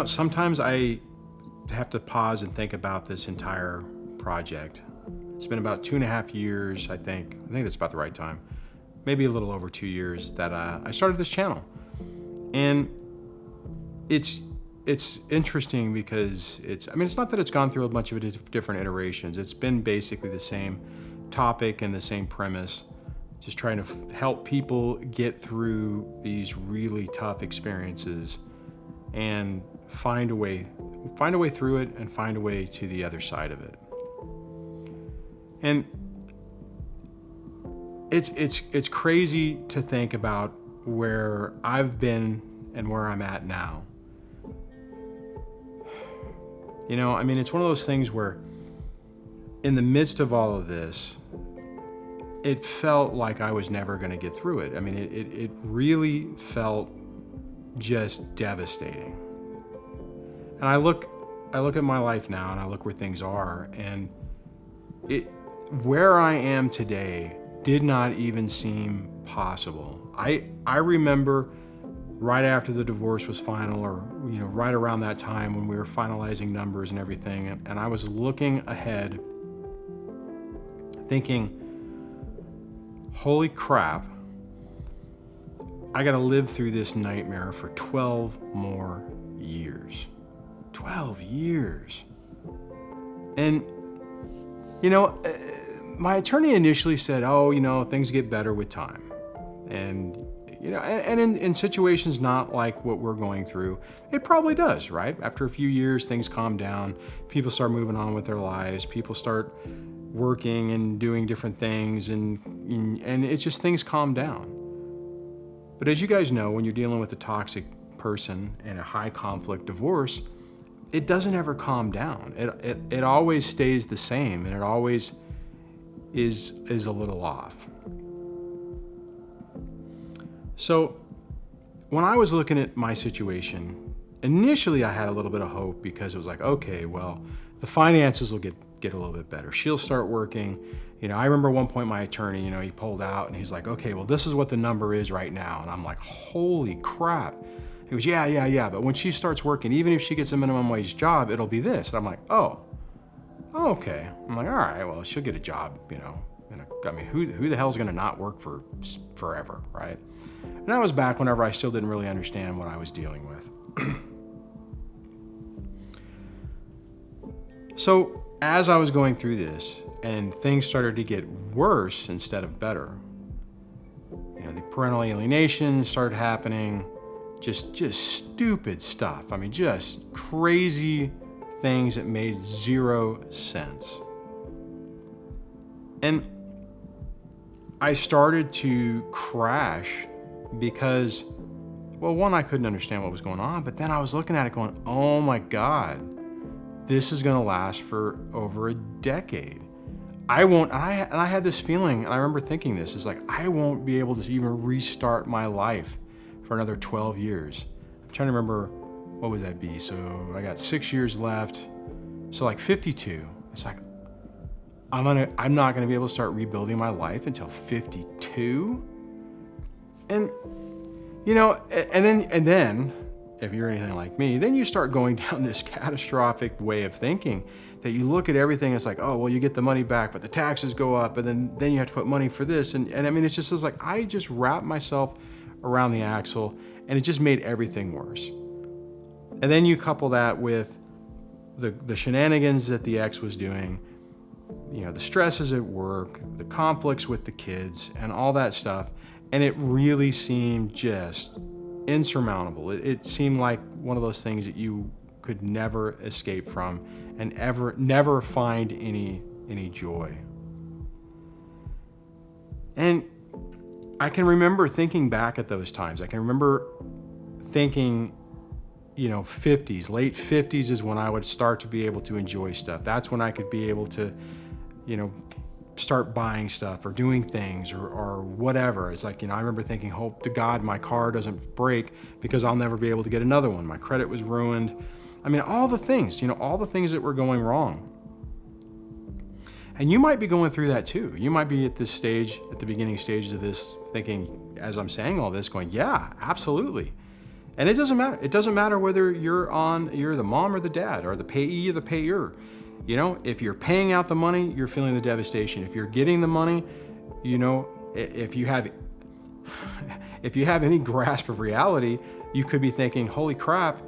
Sometimes I have to pause and think about this entire project. It's been about 2.5 years, I think. I think that's about the right time. Maybe a little over 2 years that I started this channel. And it's interesting because it's not that it's gone through a bunch of different iterations. It's been basically the same topic and the same premise, just trying to help people get through these really tough experiences and find a way through it and find a way to the other side of it. And it's crazy to think about where I've been and where I'm at now. It's one of those things where in the midst of all of this, it felt like I was never going to get through it. It really felt just devastating. And I look at my life now and I look where things are, and where I am today did not even seem possible. I remember right after the divorce was final, or right around that time when we were finalizing numbers and everything, and I was looking ahead thinking, holy crap, I gotta live through this nightmare for 12 more years. 12 years. And my attorney initially said, things get better with time. And in situations not like what we're going through, it probably does, right? After a few years, things calm down, people start moving on with their lives, people start working and doing different things, and it's just things calm down. But as you guys know, when you're dealing with a toxic person in a high conflict divorce, it doesn't ever calm down. It always stays the same, and it always is a little off. So when I was looking at my situation, initially I had a little bit of hope because it was like, okay, well, the finances will get a little bit better. She'll start working. I remember one point my attorney, he pulled out and he's like, okay, well, this is what the number is right now. And I'm like, holy crap. He goes, yeah. But when she starts working, even if she gets a minimum wage job, it'll be this. And I'm like, oh, okay. I'm like, all right, well, she'll get a job, who the hell's going to not work for forever, right? And that was back whenever I still didn't really understand what I was dealing with. So as I was going through this and things started to get worse instead of better, the parental alienation started happening, just stupid stuff. Just crazy things that made zero sense. And I started to crash because, well, one, I couldn't understand what was going on, but then I was looking at it going, oh my God, this is gonna last for over a decade. I had this feeling, and I remember thinking this, is like, I won't be able to even restart my life for another 12 years. I'm trying to remember, what would that be? So I got 6 years left, so like 52. It's like, I'm not gonna be able to start rebuilding my life until 52? And and then, if you're anything like me, then you start going down this catastrophic way of thinking that you look at everything, it's like, oh, well, you get the money back, but the taxes go up, and then you have to put money for this. And it's just like, I just wrapped myself around the axle, and it just made everything worse. And then you couple that with the shenanigans that the ex was doing, the stresses at work, the conflicts with the kids, and all that stuff. And it really seemed just insurmountable. It seemed like one of those things that you could never escape from and never find any joy. And I can remember thinking back at those times. I can remember thinking, 50s, late 50s is when I would start to be able to enjoy stuff. That's when I could be able to, start buying stuff or doing things or whatever. It's like, I remember thinking, hope to God my car doesn't break because I'll never be able to get another one. My credit was ruined. All the things, all the things that were going wrong. And you might be going through that too. You might be at this stage, at the beginning stages of this, thinking, as I'm saying all this, going, yeah, absolutely. And it doesn't matter. It doesn't matter whether you're the mom or the dad or the payee or the payer. If you're paying out the money, you're feeling the devastation. If you're getting the money, if you have any grasp of reality, you could be thinking, holy crap,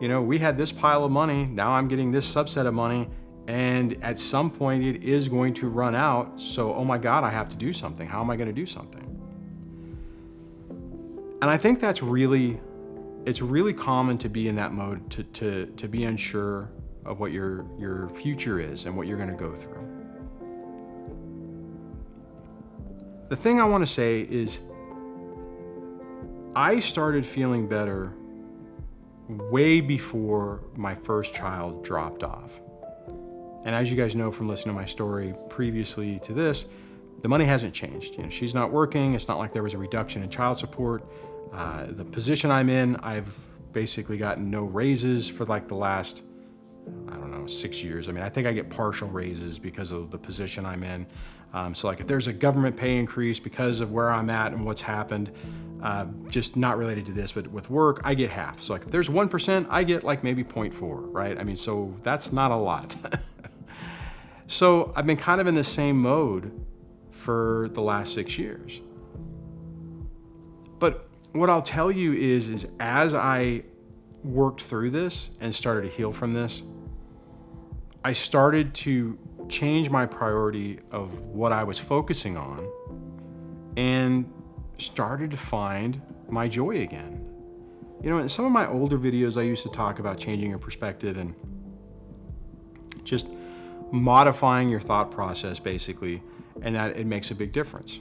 we had this pile of money. Now I'm getting this subset of money. And at some point it is going to run out. So, oh my God, I have to do something. How am I going to do something? And I think it's really common to be in that mode, to be unsure of what your future is and what you're going to go through. The thing I want to say is I started feeling better way before my first child dropped off. And as you guys know from listening to my story previously to this, the money hasn't changed. She's not working. It's not like there was a reduction in child support. The position I'm in, I've basically gotten no raises for like the last, 6 years. I think I get partial raises because of the position I'm in. So like if there's a government pay increase because of where I'm at and what's happened, just not related to this, but with work, I get half. So like if there's 1%, I get like maybe 0.4, right? So that's not a lot. So I've been kind of in the same mode for the last 6 years. But what I'll tell you is as I worked through this and started to heal from this, I started to change my priority of what I was focusing on and started to find my joy again. In some of my older videos, I used to talk about changing your perspective and just modifying your thought process, basically, and that it makes a big difference.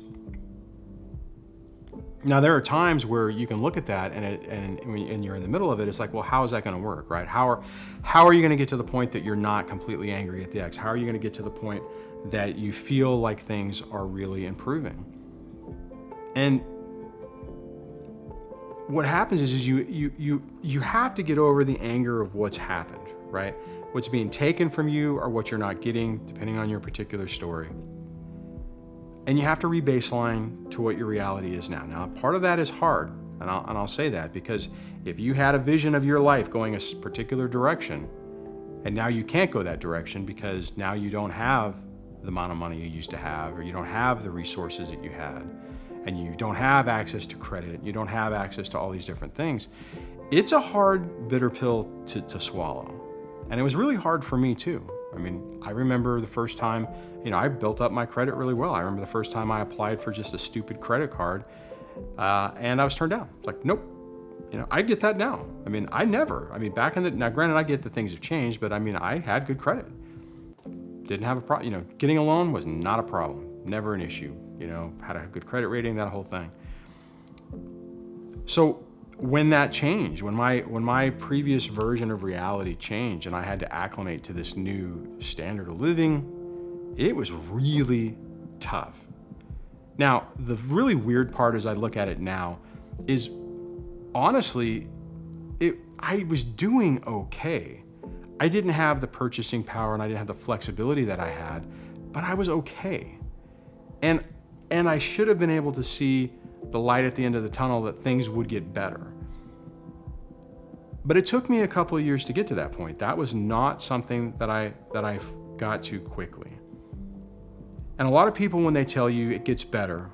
Now, there are times where you can look at that and you're in the middle of it. It's like, well, how is that going to work, right? How are you going to get to the point that you're not completely angry at the ex? How are you going to get to the point that you feel like things are really improving? And what happens is you have to get over the anger of what's happened, right? What's being taken from you or what you're not getting, depending on your particular story. And you have to re-baseline to what your reality is now. Now, part of that is hard, and I'll say that, because if you had a vision of your life going a particular direction, and now you can't go that direction because now you don't have the amount of money you used to have, or you don't have the resources that you had, and you don't have access to credit, you don't have access to all these different things, it's a hard, bitter pill to swallow. And it was really hard for me too. I remember the first time, I built up my credit really well. I remember the first time I applied for just a stupid credit card, and I was turned down. It's like, nope. I get that now. Back in now granted, I get that things have changed, but I had good credit. Didn't have a problem. Getting a loan was not a problem. Never an issue. Had a good credit rating, that whole thing. So when that changed, when my previous version of reality changed and I had to acclimate to this new standard of living, it was really tough. Now, the really weird part as I look at it now is, honestly, I was doing okay. I didn't have the purchasing power and I didn't have the flexibility that I had, but I was okay. And I should have been able to see the light at the end of the tunnel that things would get better. But it took me a couple of years to get to that point. That was not something that I got to quickly. And a lot of people, when they tell you it gets better,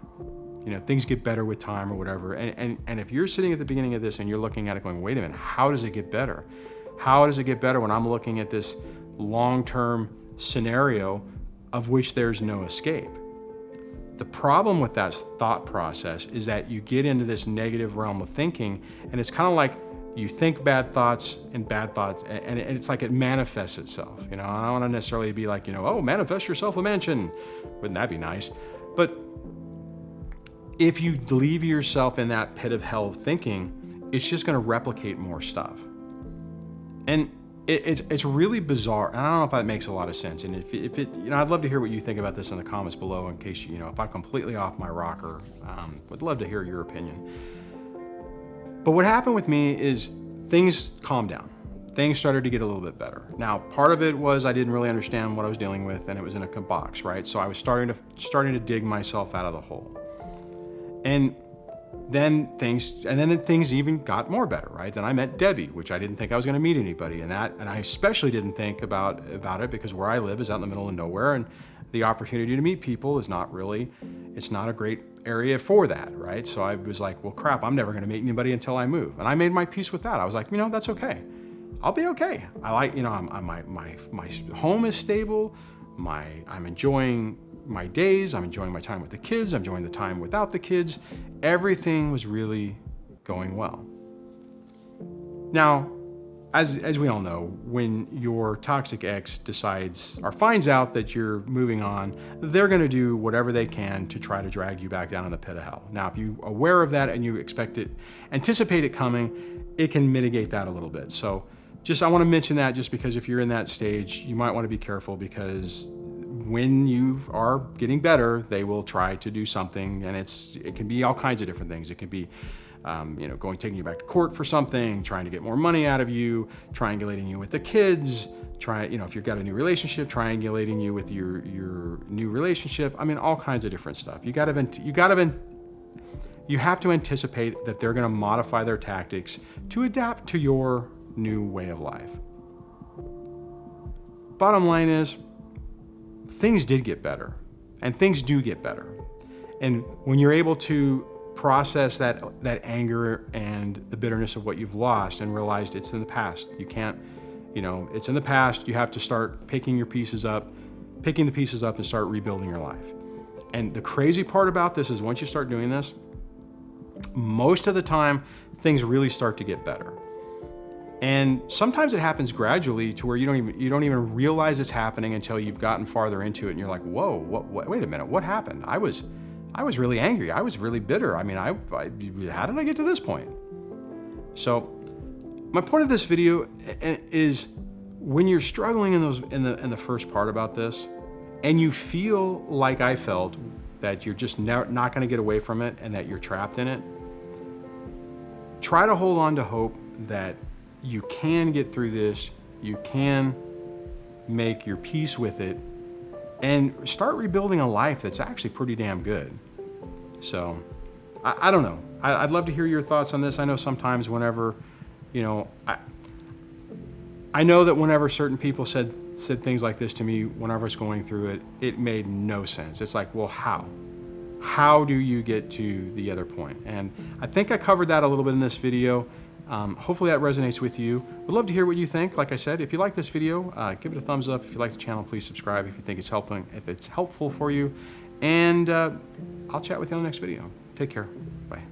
things get better with time or whatever, and if you're sitting at the beginning of this and you're looking at it going, wait a minute, how does it get better? How does it get better when I'm looking at this long-term scenario of which there's no escape? The problem with that thought process is that you get into this negative realm of thinking, and it's kind of like you think bad thoughts, and it's like it manifests itself. I don't want to necessarily be like, oh, manifest yourself a mansion. Wouldn't that be nice? But if you leave yourself in that pit of hell of thinking, it's just going to replicate more stuff. And it's really bizarre. And I don't know if that makes a lot of sense. And if it, I'd love to hear what you think about this in the comments below, in case, if I'm completely off my rocker, would love to hear your opinion. But what happened with me is things calmed down. Things started to get a little bit better. Now, part of it was I didn't really understand what I was dealing with, and it was in a box, right? So I was starting to dig myself out of the hole. And then things even got more better, right? Then I met Debbie, which I didn't think I was going to meet anybody, and I especially didn't think about it because where I live is out in the middle of nowhere, and the opportunity to meet people is not really, it's not a great area for that, right? So I was like, well, crap, I'm never going to meet anybody until I move, and I made my peace with that. I was like, that's okay. I'll be okay. I like, my home is stable. I'm enjoying my days. I'm enjoying my time with the kids. I'm enjoying the time without the kids. Everything was really going well. Now, as we all know, when your toxic ex decides or finds out that you're moving on, they're going to do whatever they can to try to drag you back down in the pit of hell. Now, if you're aware of that and you anticipate it coming, it can mitigate that a little bit. So I want to mention that just because if you're in that stage, you might want to be careful, because when you are getting better, they will try to do something, and it can be all kinds of different things. It can be, taking you back to court for something, trying to get more money out of you, triangulating you with the kids, if you've got a new relationship, triangulating you with your new relationship. I mean, all kinds of different stuff. You have to anticipate that they're going to modify their tactics to adapt to your new way of life. Bottom line is, things did get better, and things do get better. And when you're able to process that anger and the bitterness of what you've lost and realized it's in the past, you can't, it's in the past, you have to start picking the pieces up and start rebuilding your life. And the crazy part about this is once you start doing this, most of the time, things really start to get better. And sometimes it happens gradually to where you don't even realize it's happening until you've gotten farther into it, and you're like, whoa, wait a minute, what happened? I was really angry. I was really bitter. I mean, how did I get to this point? So my point of this video is, when you're struggling in the first part about this, and you feel like I felt that you're just not going to get away from it and that you're trapped in it, try to hold on to hope that you can get through this, you can make your peace with it, and start rebuilding a life that's actually pretty damn good. So, I don't know. I'd love to hear your thoughts on this. I know sometimes whenever, I know that whenever certain people said things like this to me whenever I was going through it, it made no sense. It's like, well, how? How do you get to the other point? And I think I covered that a little bit in this video. Hopefully that resonates with you. Would love to hear what you think. Like I said, if you like this video, give it a thumbs up. If you like the channel, please subscribe if you think if it's helpful for you. And I'll chat with you on the next video. Take care. Bye.